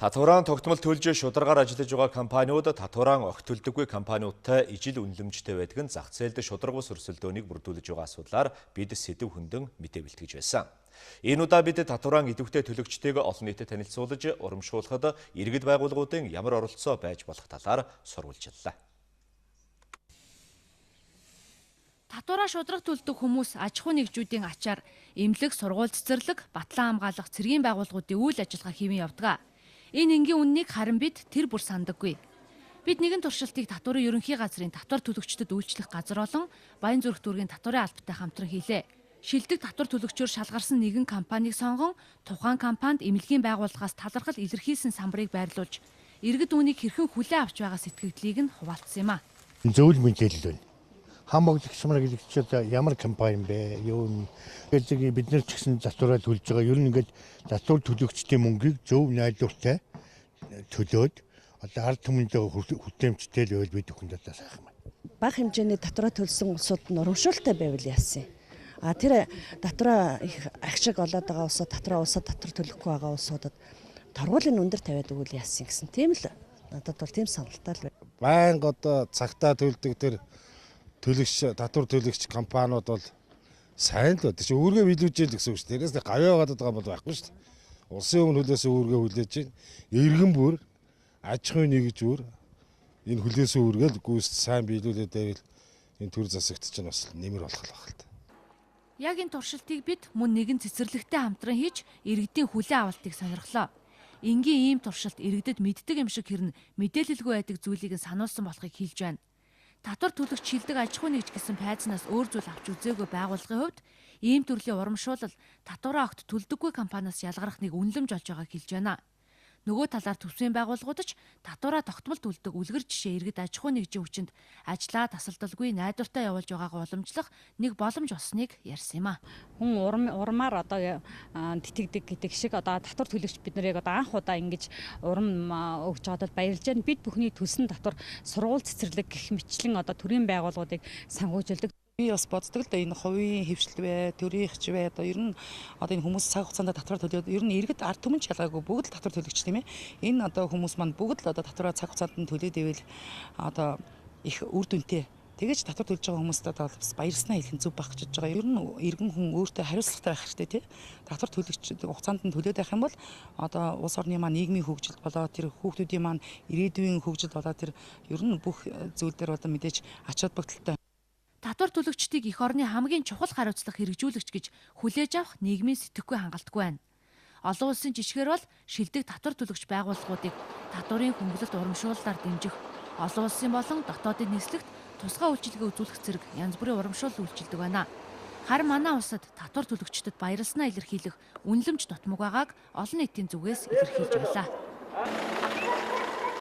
Татваран тогтмол төлж шударгаар ажиллаж байгаа компаниуд татваран огт төлдөггүй компаниудтай ижил үнэлэмжтэй байдаг нь зах зээлд шударга ус өрсөлдөөнийг бүрдүүлж байгаа асуудлаар бид сэдэв хөндөн мэдээ бэлтгэж байсан. Энэ удаа бид татваран идэвхтэй төлөгчдийг олон нийтэд танилцуулж, урамшуулахад иргэд байгууллагуудын ямар оролцоо байж болох талаар сурвалжиллаа. Татвараа шударга төлдөг хүмүүс аж ахуй нэгжүүдийн ачаар эмнэлэг, сургууль цэцэрлэг, батлан хамгаалах цэргийн байгууллагуудын үйл ажиллагаа хийвэн явдаг. Энэ энгийн үннийг харин бид тэр бүр сандаггүй. Бид нэгэн туршилтыг татварын ерөнхий газрын татвар төлөгчдөд үйлчлэх газар болон Баянзүрх дүүргийн татварын албатай хамтран хийлээ. Шилдэг татвар төлөгчөөр шалгарсан нэгэн компанийг сонгон тухайн компанид эмнэлгийн байгууллагаас талархал илэрхийлсэн самбарыг байрлуулж, иргэд үүнийг хэрхэн хүлээн авч байгаа сэтгэгдлийг нь хуваалцсан юм а. Зөвл мэдээлэл байна. Хамаалагч мэргэжлэгчид ямар компани бэ? Юу юм? Гэдэг бид нар ч гэсэн татвараа төлж байгаа. Ер нь ингээд татвар төлөгчдийн мөнгийг зөв найдвартай төлөөд одоо ард түмэндээ хүртээмжтэй л байвал бид бүхэнд одоо сайхан байна. Бага хэмжээний татвараа төлсөн улсууд нь урамшуултай байвал яасан. Тэр татвараа их агшиг олоод байгаа улсууд, татвар төлөхгүй байгаа улсуудад торгуулийн өндөр тавиад өгвөл яасан гэсэн тийм л надад бол тийм саналтай л байна. Байнга одоо цагтаа төлдөг тэр татвар төлөгч компаниуд бол сайн л байдаг. Үүргээ биелүүлж гэсэн үг шүү дээ. Тэрээс гавьяа гадаад байгаа бол байхгүй шүү дээ. Улсын өмнө хүлээсэн үүргээ хүлээж байна. Иргэн бүр аж ахуйн нэгж бүр энэ хүлээсэн үүргээл гүйцэд сайн биелүүлээд байвал энэ төр засагт чинь бас нэмэр болох л байна. Яг энэ туршилтыг бид мөн нэгэн цэцэрлэгтэй хамтран хийж иргэдийн хүлээн авалтыг сонирхлоо. Энгийн ийм туршилт иргэдэд мэддэг юм шиг хэрнэ мэдээлэлгүй байдаг зүйлийг сануулсан болохыг хэлж байна. Татвар төлөгч шилдэг аж ахуй нэгж гэсэн пайзнаас өөр зүйл авч үзээгүй байгууллагын хувьд ийм төрлийн урамшуулал татвараа огт төлдөггүй компаниас ялгарах нэг үнэлэмж болж байгааг хэлж байна. Нөгөө талаар төсвийн байгууллагууд ч татвараа тогтмол төлдөг үлгэр жишээ иргэд аж ахуй нэгжийн хүчинд ажлаа тасалдалгүй найдвартай явуулж байгааг уламжлах нэг боломж болсныг ярьсан юм а. Хүн урмаар одоо тэтгдэг гэдэг шиг одоо татвар төлөгч бид нар яг одоо анх удаа ингэж урам өгч байгаад баярлж байна. Бид бүхний төлсөн татвар сургууль цэцэрлэг гэх мэтлэн одоо төрийн байгууллагуудыг сангуужуулдаг. Би бас боддог л да энэ хувийн хөвшил бай, төрийнхч бай одоо ер нь одоо энэ хүмүүс цаг хугацаанд татвар төлөөд ер нь иргэд ард түмэн ч ялгаагүй бүгд л татвар төлөгч тийм ээ. Энэ одоо хүмүүс маань бүгд л одоо татвараа цаг хугацаанд нь төлөөд ивэл одоо их үр дүнтэй. Тэгэж татвар төлж байгаа хүмүүст одоо бас баярснаа хэлэх нь зөв байх гэж байгаа. Ер нь иргэн хүн өөртөө хариуцлагатай байх хэрэгтэй тий. Татвар төлөгч хугацаанд нь төлөөд байх юм бол одоо улс орны маань нийгмийн хөгжилд болоо тэр хүүхдүүдийн маань ирээдүйн хөгжилд болоо тэр ер нь бүх зүйл дээр одоо мэдээж ач холбогдолтой. Татвар төлөгчдийг эх орны хамгийн чухал хариуцлага хэрэгжүүлэгч гэж хүлээж авах нийгмийн сэтгэхгүй хангалтгүй байна. Олон улсын жишгээр бол шилдэг татвар төлөгч байгууллагуудыг татварын хөнгөлөлт урамшууллаар дэмжих, олон улсын болон дотоодын нислэгт тусгай үйлчилгээ үзүүлэх зэрэг янз бүрийн урамшуул үйлчилдэг байна. Харин манай улсад татвар төлөгчдөд баярлснаа илэрхийлэх үнэлэмж дутмаг байгааг олон нийтийн зүгээс илэрхийлж байлаа.